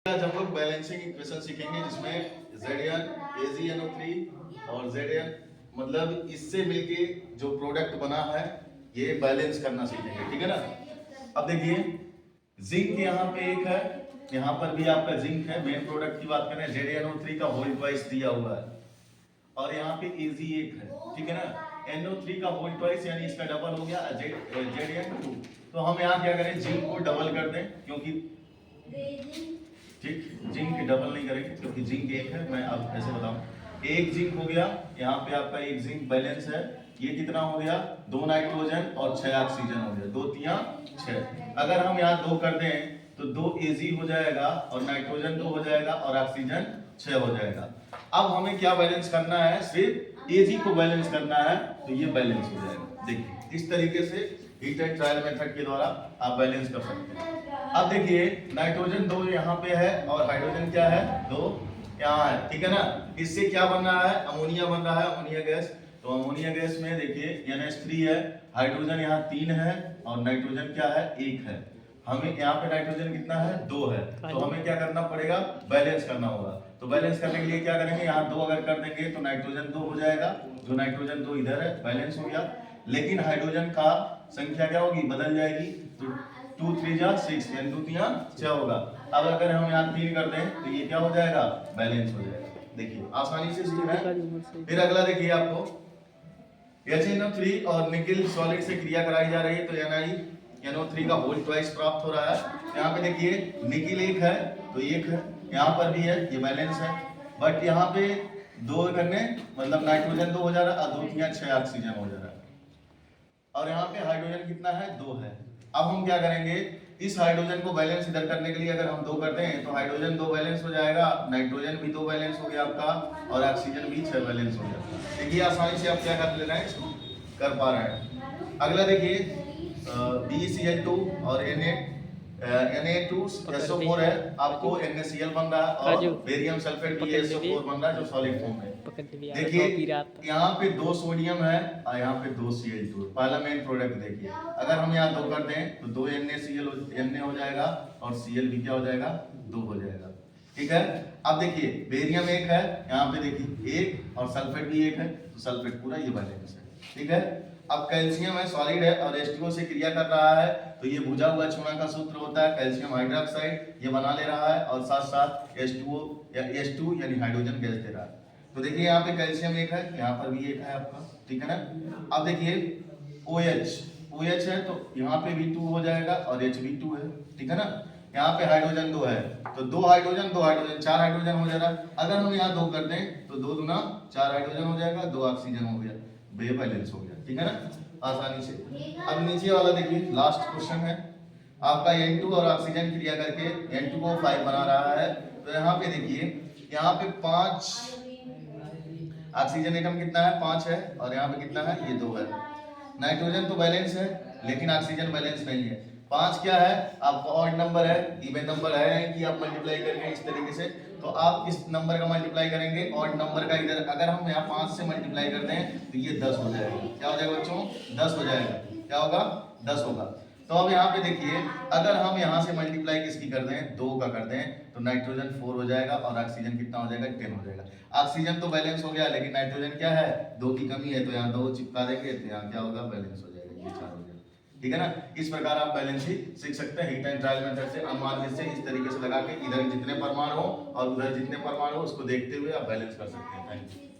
आज हम लोग बैलेंसिंग इक्वेशन सीखेंगे जिसमें Zn AgNO3 और Zn मतलब इससे मिलके जो प्रोडक्ट बना है ये बैलेंस करना सीखेंगे, ठीक है ना। अब देखिए जिंक यहाँ पे एक है, यहाँ पर भी आपका जिंक है। मेन प्रोडक्ट की बात करें ZnO3 का होल ट्वाइस दिया हुआ है और यहाँ पे Ag एक है, ठीक है ना। NO3 का होल ट्वाइस यानी इसका डबल हो गया Zn2। तो हम यहाँ क्या करें, जिंक को डबल कर दें क्योंकि ठीक जिंक डबल नहीं करेंगे क्योंकि जिंक एक है। मैं अब ऐसे बताऊं, एक जिंक हो गया, यहाँ पे आपका एक जिंक बैलेंस है। ये कितना हो गया, 2 नाइट्रोजन और 6 ऑक्सीजन हो गया, 2 तिया 6। अगर हम यहाँ 2 कर दें तो 2 Ag हो जाएगा और नाइट्रोजन 2 हो जाएगा और ऑक्सीजन 6 हो जाएगा। अब हमें क्या बैलेंस करना है, सिर्फ Ag को बैलेंस करना है, तो ये बैलेंस हो जाएगा। देखिए इस तरीके से हीट एंड ट्रायल मेथड के द्वारा आप बैलेंस कर सकते हैं। अब देखिए नाइट्रोजन 2 यहाँ पे है और हाइड्रोजन क्या है, 2 यहाँ है, ठीक है ना। इससे क्या बन रहा है, अमोनिया बन रहा है, अमोनिया गैस। तो अमोनिया गैस में देखिए NH3 है, हाइड्रोजन यहाँ 3 है और नाइट्रोजन क्या है, 1 है। हमें यहाँ पे नाइट्रोजन कितना है, 2 है। तो हमें क्या करना पड़ेगा, बैलेंस करना होगा। तो बैलेंस करने के लिए क्या करेंगे, यहाँ 2 अगर कर देंगे तो नाइट्रोजन 2 हो जाएगा, जो नाइट्रोजन 2 इधर है, बैलेंस हो गया। लेकिन हाइड्रोजन का संख्या क्या होगी, बदल जाएगी। तो 2 3 जा 6 यानी 2 तिया 6 होगा। अब अगर हम यहाँ 3 कर दें तो ये क्या हो जाएगा, बैलेंस हो जाएगा। देखिए आसानी से सीखना है। फिर अगला देखिए आपको HNO3 और निकिल सॉलिड से क्रिया कराई जा रही है तो NiNO3 का होल ट्वाइस प्राप्त हो रहा है। यहाँ पे देखिए निकिल एक है तो एक है, यहाँ पर भी है, ये बैलेंस है। बट यहाँ पे 2 करने मतलब नाइट्रोजन 2 हो जा रहा है और 2 तिया 6 ऑक्सीजन हो जा रहा है। और यहाँ पे हाइड्रोजन कितना है, 2 है। अब हम क्या करेंगे, इस हाइड्रोजन को बैलेंस इधर करने के लिए अगर हम 2 करते हैं तो हाइड्रोजन 2 बैलेंस हो जाएगा, नाइट्रोजन भी 2 बैलेंस हो गया आपका और ऑक्सीजन भी 6 बैलेंस हो गया। देखिए आसानी से आप क्या कर ले रहे हैं, इसको कर पा रहे हैं। अगला देखिए BeCl2 और Na2SO4 है, आपको NaCl बन रहा है और बेरियम सल्फेट BaSO4 बन रहा है जो सॉलिड फॉर्म में। देखिए यहाँ पे 2 सोडियम है और यहाँ पे 2 Cl2। पहला मेन प्रोडक्ट देखिए, अगर हम यहाँ 2 कर दें तो 2 Na हो जाएगा और Cl भी क्या हो जाएगा, 2 हो जाएगा, ठीक है। अब देखिए बेरियम 1 है, यहाँ पे देखिए 1 और सल्फेट भी 1 है, तो सल्फेट पूरा ये बैलेंस है, ठीक है। अब कैल्शियम है, सॉलिड है और H2O से क्रिया कर रहा है, तो ये बुझा हुआ चूना का सूत्र होता है कैल्शियम हाइड्रोक्साइड, ये बना ले रहा है और साथ साथ H2O या H2 यानी हाइड्रोजन गैस दे रहा है। तो देखिए यहाँ पे कैल्शियम 1 है, यहाँ पर भी 1 है आपका, ठीक है ना। अब देखिए OH है तो यहाँ पे भी 2 हो जाएगा और H भी 2 है, ठीक है ना। यहाँ पे हाइड्रोजन 2 है तो 2 हाइड्रोजन 4 हाइड्रोजन हो जाएगा। अगर हम यहाँ 2 कर दें तो 2 दूना 4 हाइड्रोजन हो जाएगा, 2 ऑक्सीजन हो गया, बे बैलेंस हो गया, ठीक है ना, आसानी से। अब नीचे वाला देखिए लास्ट क्वेश्चन है आपका, N2 और ऑक्सीजन क्रिया करके N2O5 बना रहा है। तो यहाँ पे देखिए, यहाँ पे 5 ऑक्सीजन एटम कितना है, 5 है और यहाँ पे कितना है, ये 2 है। नाइट्रोजन तो बैलेंस है लेकिन ऑक्सीजन बैलेंस नहीं है। 5 क्या है, आपका ऑड नंबर है, इवन नंबर है कि आप मल्टीप्लाई करेंगे इस तरीके से। तो आप इस नंबर का मल्टीप्लाई करेंगे ऑड नंबर का इधर, अगर हम यहाँ 5 से मल्टीप्लाई करते हैं तो ये 10 हो जाएगा। क्या हो जाएगा बच्चों, 10 हो जाएगा। क्या होगा, 10 होगा। तो अब यहाँ पे देखिए, अगर हम यहाँ से मल्टीप्लाई किसकी कर दें, 2 का कर दें, तो नाइट्रोजन 4 हो जाएगा और ऑक्सीजन कितना हो जाएगा, 10 हो जाएगा। ऑक्सीजन तो बैलेंस हो गया लेकिन नाइट्रोजन क्या है, 2 की कमी है, तो यहाँ 2 चिपका देंगे तो यहाँ क्या होगा, बैलेंस हो जाएगा, ये 4 हो जाएगा, ठीक है ना। इस प्रकार आप बैलेंस ही सीख सकते हैं हीट एंड ट्रायल मेथड से। अनुमान से इस तरीके से लगा के इधर जितने परमाणु हो और उधर जितने परमाणु हो उसको देखते हुए आप बैलेंस कर सकते हैं। Thank you.